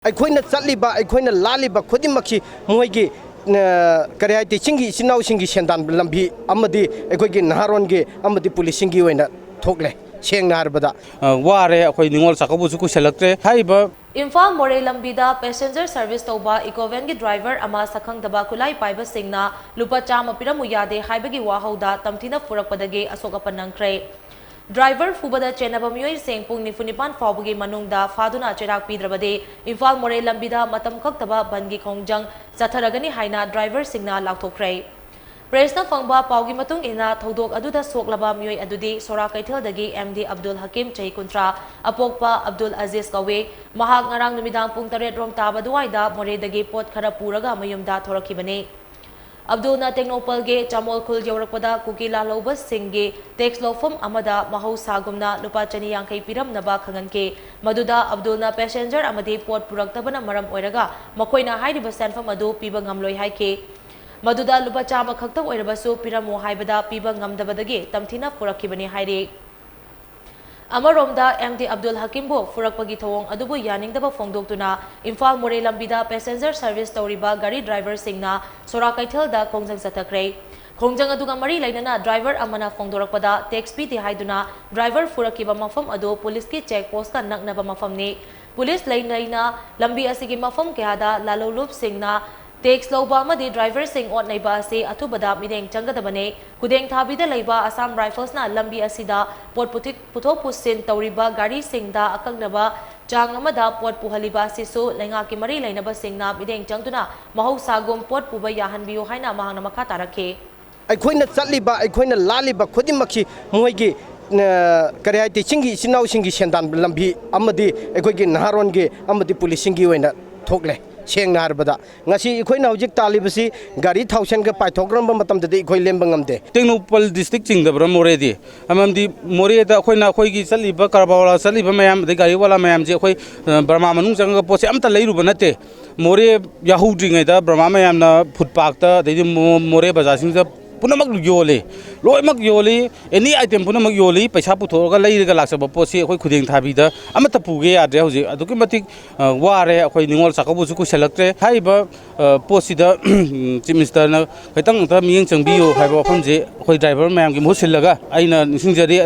ꯑꯩꯈꯣꯏꯅ ꯆꯠꯂꯤꯕ ꯑꯩꯈꯣꯏꯅ ꯂꯥꯜꯂꯤꯕ ꯈꯨꯗꯤꯡꯃꯛꯁꯤ ꯃꯣꯏꯒꯤ ꯀꯔꯤ ꯍꯥꯏꯗꯤ ꯆꯤꯡꯒꯤ ꯏꯆꯤꯟꯅꯥꯎꯁꯤꯡꯒꯤ ꯁꯦꯟꯗꯥꯟ ꯂꯝꯕꯤ ꯑꯃꯗꯤ ꯑꯩꯈꯣꯏꯒꯤ ꯅꯍꯥꯔꯣꯟꯒꯤ ꯑꯃꯗꯤ ꯄꯨꯂꯤꯁꯁꯤꯡꯒꯤ ꯑꯣꯏꯅ ꯊꯣꯛꯂꯦ ꯁꯦꯡꯅ ꯍꯥꯏꯔꯕꯗ ꯋꯥꯔꯦ ꯑꯩꯈꯣꯏ ꯅꯤꯡꯉꯣꯜ ꯆꯥꯛꯀꯧꯕꯁꯨ ꯀꯨꯏꯁꯜꯂꯛꯇ꯭ꯔꯦ ꯍꯥꯏꯔꯤꯕ Imphal-Moreh ꯂꯝꯕꯤꯗ ꯄꯦꯁꯦꯟꯖꯔ ꯁꯔꯚꯤꯁ ꯇꯧꯕ ꯏꯀꯣꯚꯦꯟꯒꯤ ꯗ꯭ꯔꯥꯏꯚꯔ ꯑꯃ ꯁꯥꯈꯪꯗꯕ ꯈꯨꯠꯂꯥꯏ ꯄꯥꯏꯕꯁꯤꯡꯅ ꯂꯨꯄꯥ 100 ꯄꯤꯔꯝꯃꯨ ꯌꯥꯗꯦ ꯍꯥꯏꯕꯒꯤ ꯋꯥꯍꯧꯗ ꯇꯝꯊꯤꯅ ꯄꯨꯔꯛꯄꯗꯒꯤ ꯑꯁꯣꯛ ꯑꯄꯟ ꯅꯪꯈ꯭ꯔꯦ ꯗ꯭ꯔꯥꯏꯚꯔ ꯐꯨꯕꯗ ꯆꯦꯟꯅꯕ ꯃꯤꯑꯣꯏꯁꯤꯡ ꯄꯨꯡ 49 ꯐꯥꯎꯕꯒꯤ ꯃꯅꯨꯡꯗ ꯐꯥꯗꯨꯅ ꯆꯩꯔꯥꯛ ꯄꯤꯗ꯭ꯔꯕꯗꯤ Imphal-Moreh ꯂꯝꯕꯤꯗ ꯃꯇꯝ ꯈꯛꯇꯕ ꯕꯟꯒꯤ ꯈꯣꯡꯖꯪ ꯆꯠꯊꯔꯒꯅꯤ ꯍꯥꯏꯅ ꯗ꯭ꯔꯥꯏꯚꯔꯁꯤꯡꯅ ꯂꯥꯎꯊꯣꯛꯈ꯭ꯔꯦ ꯄ꯭ꯔꯦꯁꯅ ꯐꯪꯕ ꯄꯥꯎꯒꯤ ꯃꯇꯨꯡ ꯏꯟꯅ ꯊꯧꯗꯣꯛ ꯑꯗꯨꯗ ꯁꯣꯛꯂꯕ ꯃꯤꯑꯣꯏ ꯑꯗꯨꯗꯤ ꯁꯣꯔꯥ ꯀꯩꯊꯦꯜꯗꯒꯤ MD ꯑꯕꯗꯨꯜ ꯍꯀꯤꯝ ꯆꯍꯤ 30 ꯑꯄꯣꯛꯄ ꯑꯕꯗꯨꯜ ꯑꯖꯤꯖ ꯀꯧꯋꯤ ꯃꯍꯥꯛ ꯉꯔꯥꯡ ꯅꯨꯃꯤꯗꯥꯡ ꯄꯨꯡ 8 ꯔꯣꯝ ꯇꯥꯕ ꯑꯗꯨꯋꯥꯏꯗ ꯃꯣꯔꯦꯗꯒꯤ ꯄꯣꯠ ꯈꯔ ꯄꯨꯔꯒ ꯃꯌꯨꯝꯗ ꯊꯣꯔꯛꯈꯤꯕꯅꯤ ꯑꯕꯗꯨꯜꯅ ꯇꯦꯡꯅꯧꯄꯜꯒꯤ ꯆꯃꯣꯜ ꯈꯨꯜ ꯌꯧꯔꯛꯄꯗ ꯀꯨꯀꯤ ꯂꯥꯂꯧꯕꯁꯤꯡꯒꯤ ꯇꯦꯛꯁ ꯂꯧꯐꯝ ꯑꯃꯗ ꯃꯍꯧꯁꯥꯒꯨꯝꯅ ꯂꯨꯄꯥ 250 ꯄꯤꯔꯝꯅꯕ ꯈꯪꯍꯟꯈꯤ ꯃꯗꯨꯗ ꯑꯕꯗꯨꯜꯅ ꯄꯦꯁꯦꯟꯖꯔ ꯑꯃꯗꯤ ꯄꯣꯠ ꯄꯨꯔꯛꯇꯕꯅ ꯃꯔꯝ ꯑꯣꯏꯔꯒ ꯃꯈꯣꯏꯅ ꯍꯥꯏꯔꯤꯕ ꯁꯦꯟꯐꯝ ꯑꯗꯨ ꯄꯤꯕ ꯉꯝꯂꯣꯏ ꯍꯥꯏꯈꯤ ꯃꯗꯨꯗ ꯂꯨꯄꯥ 100 ꯈꯛꯇ ꯑꯣꯏꯔꯕꯁꯨ ꯄꯤꯔꯝꯃꯨ ꯍꯥꯏꯕꯗ ꯄꯤꯕ ꯉꯝꯗꯕꯗꯒꯤ ꯇꯝꯊꯤꯅ ꯄꯨꯔꯛꯈꯤꯕꯅꯤ ꯍꯥꯏꯔꯤ ꯑꯃꯔꯣꯝꯗ MD ꯑꯕꯗꯨꯜ ꯍꯀꯤꯝꯕꯨ ꯐꯨꯔꯛꯄꯒꯤ ꯊꯧꯑꯣꯡ ꯑꯗꯨꯕꯨ ꯌꯥꯅꯤꯡꯗꯕ ꯐꯣꯡꯗꯣꯛꯇꯨꯅ Imphal-Moreh ꯂꯝꯕꯤꯗ ꯄꯦꯁꯦꯟꯖꯔ ꯁꯔꯚꯤꯁ ꯇꯧꯔꯤꯕ ꯒꯥꯔꯤ ꯗ꯭ꯔꯥꯏꯚꯔꯁꯤꯡꯅ ꯁꯣꯔꯥ ꯀꯩꯊꯦꯜꯗ ꯈꯣꯡꯖꯪ ꯆꯠꯊꯈ꯭ꯔꯦ ꯈꯣꯡꯖꯪ ꯑꯗꯨꯒ ꯃꯔꯤ ꯂꯩꯅꯅ ꯗ꯭ꯔꯥꯏꯚꯔ ꯑꯃꯅ ꯐꯣꯡꯗꯣꯔꯛꯄꯗ ꯇꯦꯛꯁ ꯄꯤꯗꯦ ꯍꯥꯏꯗꯨꯅ ꯗ꯭ꯔꯥꯏꯚꯔ ꯐꯨꯔꯛꯈꯤꯕ ꯃꯐꯝ ꯑꯗꯨ ꯄꯨꯂꯤꯁꯀꯤ ꯆꯦꯛ ꯄꯣꯁꯠꯀ ꯅꯛꯅꯕ ꯃꯐꯝꯅꯤ ꯄꯨꯂꯤꯁ ꯂꯩꯅꯩꯅ ꯂꯝꯕꯤ ꯑꯁꯤꯒꯤ ꯃꯐꯝ ꯀꯌꯥꯗ ꯂꯥꯂꯧꯂꯨꯞꯁꯤꯡꯅ ꯇꯦꯛꯁ ꯂꯧꯕ ꯑꯃꯗꯤ ꯗ꯭ꯔꯥꯏꯚꯔꯁꯤꯡ ꯑꯣꯠ ꯅꯩꯕ ꯑꯁꯤ ꯑꯊꯨꯕꯗ ꯃꯤꯠꯌꯦꯡ ꯆꯪꯒꯗꯕꯅꯤ ꯈꯨꯗꯦꯡ ꯊꯥꯕꯤꯗ ꯂꯩꯕ ꯑꯁꯥꯝ ꯔꯥꯏꯐꯜꯁꯅ ꯂꯝꯕꯤ ꯑꯁꯤꯗ ꯄꯣꯠ ꯄꯨꯊꯣꯛ ꯄꯨꯁꯤꯟ ꯇꯧꯔꯤꯕ ꯒꯥꯔꯤꯁꯤꯡꯗ ꯑꯀꯛꯅꯕ ꯆꯥꯡ ꯑꯃꯗ ꯄꯣꯠ ꯄꯨꯍꯜꯂꯤꯕ ꯑꯁꯤꯁꯨ ꯂꯩꯉꯥꯛꯀꯤ ꯃꯔꯤ ꯂꯩꯅꯕꯁꯤꯡꯅ ꯃꯤꯠꯌꯦꯡ ꯆꯪꯗꯨꯅ ꯃꯍꯧꯁꯥꯒꯨꯝ ꯄꯣꯠ ꯄꯨꯕ ꯌꯥꯍꯟꯕꯤꯌꯨ ꯍꯥꯏꯅ ꯃꯍꯥꯛꯅ ꯃꯈꯥ ꯇꯥꯔꯛꯈꯤ ꯑꯩꯈꯣꯏꯅ ꯆꯠꯂꯤꯕ ꯑꯩꯈꯣꯏꯅ ꯂꯥꯜꯂꯤꯕ ꯈꯨꯗꯤꯡꯃꯛꯁꯤ ꯃꯣꯏꯒꯤ ꯀꯔꯤ ꯍꯥꯏꯗꯤ ꯆꯤꯡꯒꯤ ꯏꯆꯤꯟꯅꯥꯎꯁꯤꯡꯒꯤ ꯁꯦꯟꯗꯥꯟ ꯂꯝꯕꯤ ꯑꯃꯗꯤ ꯑꯩꯈꯣꯏꯒꯤ ꯅꯍꯥꯔꯣꯟꯒꯤ ꯑꯃꯗꯤ ꯄꯨꯂꯤꯁꯁꯤꯡꯒꯤ ꯑꯣꯏꯅ ꯊꯣꯛꯂꯦ ꯁꯦꯡꯅ ꯍꯥꯏꯔꯕꯗ ꯉꯁꯤ ꯑꯩꯈꯣꯏꯅ ꯍꯧꯖꯤꯛ ꯇꯥꯜꯂꯤꯕꯁꯤ ꯒꯥꯔꯤ ꯊꯥꯎꯁꯟꯒ ꯄꯥꯏꯊꯣꯛꯈ꯭ꯔꯕ ꯃꯇꯝꯗꯗꯤ ꯑꯩꯈꯣꯏ ꯂꯦꯝꯕ ꯉꯝꯗꯦ ꯇꯦꯡꯅꯧꯄꯜ ꯗꯤꯁꯇ꯭ꯔꯤꯛ ꯆꯤꯡꯗꯕ꯭ꯔꯥ ꯃꯣꯔꯦꯗꯤ ꯑꯃꯗꯤ ꯃꯣꯔꯦꯗ ꯑꯩꯈꯣꯏꯒꯤ ꯆꯠꯂꯤꯕ ꯀꯔꯕꯥꯔ ꯆꯠꯂꯤꯕ ꯃꯌꯥꯝ ꯑꯗꯩ ꯒꯥꯔꯤ ꯋꯥꯂꯥ ꯃꯌꯥꯝꯁꯦ ꯑꯩꯈꯣꯏ ꯕꯔꯃꯥ ꯃꯅꯨꯡ ꯆꯪꯉꯒ ꯄꯣꯠꯁꯦ ꯑꯝꯇ ꯂꯩꯔꯨꯕ ꯅꯠꯇꯦ ꯃꯣꯔꯦ ꯌꯥꯍꯧꯗ꯭ꯔꯤꯉꯩꯗ ꯕꯔꯃꯥ ꯃꯌꯥꯝꯅ ꯐꯨꯠ ꯄꯥꯛꯇ ꯑꯗꯩꯗꯤ ꯃꯣꯔꯦ ꯕꯖꯥꯔꯁꯤꯡꯗ ꯄꯨꯝꯅꯃꯛ ꯌꯣꯜꯂꯤ ꯂꯣꯏꯅꯃꯛ ꯌꯣꯜꯂꯤ ꯑꯦꯅꯤ ꯑꯥꯏꯇꯦꯝ ꯄꯨꯝꯅꯃꯛ ꯌꯣꯜꯂꯤ ꯄꯩꯁꯥ ꯄꯨꯊꯣꯛꯑꯒ ꯂꯩꯔꯒ ꯂꯥꯛꯆꯕ ꯄꯣꯠꯁꯤ ꯑꯩꯈꯣꯏ ꯈꯨꯗꯦꯡ ꯊꯥꯕꯤꯗ ꯑꯃꯠꯇ ꯄꯨꯒꯦ ꯌꯥꯗ꯭ꯔꯦ ꯍꯧꯖꯤꯛ ꯑꯗꯨꯛꯀꯤ ꯃꯇꯤꯛ ꯋꯥꯔꯦ ꯑꯩꯈꯣꯏ ꯅꯤꯡꯉꯣꯜ ꯆꯥꯛꯀꯧꯕꯁꯨ ꯀꯨꯏꯁꯜꯂꯛꯇ꯭ꯔꯦ ꯍꯥꯏꯔꯤꯕ ꯄꯣꯠꯁꯤꯗ ꯆꯤꯐ ꯃꯤꯅꯤꯁꯇꯔꯅ ꯈꯤꯇꯪ ꯃꯤꯠꯌꯦꯡ ꯆꯪꯕꯤꯌꯨ ꯍꯥꯏꯕ ꯋꯥꯐꯝꯁꯦ ꯑꯩꯈꯣꯏ ꯗ꯭ꯔꯥꯏꯚꯔ ꯃꯌꯥꯝꯒꯤ ꯃꯍꯨꯠ ꯁꯤꯜꯂꯒ ꯑꯩꯅ ꯅꯤꯡꯁꯤꯡꯖꯔꯤ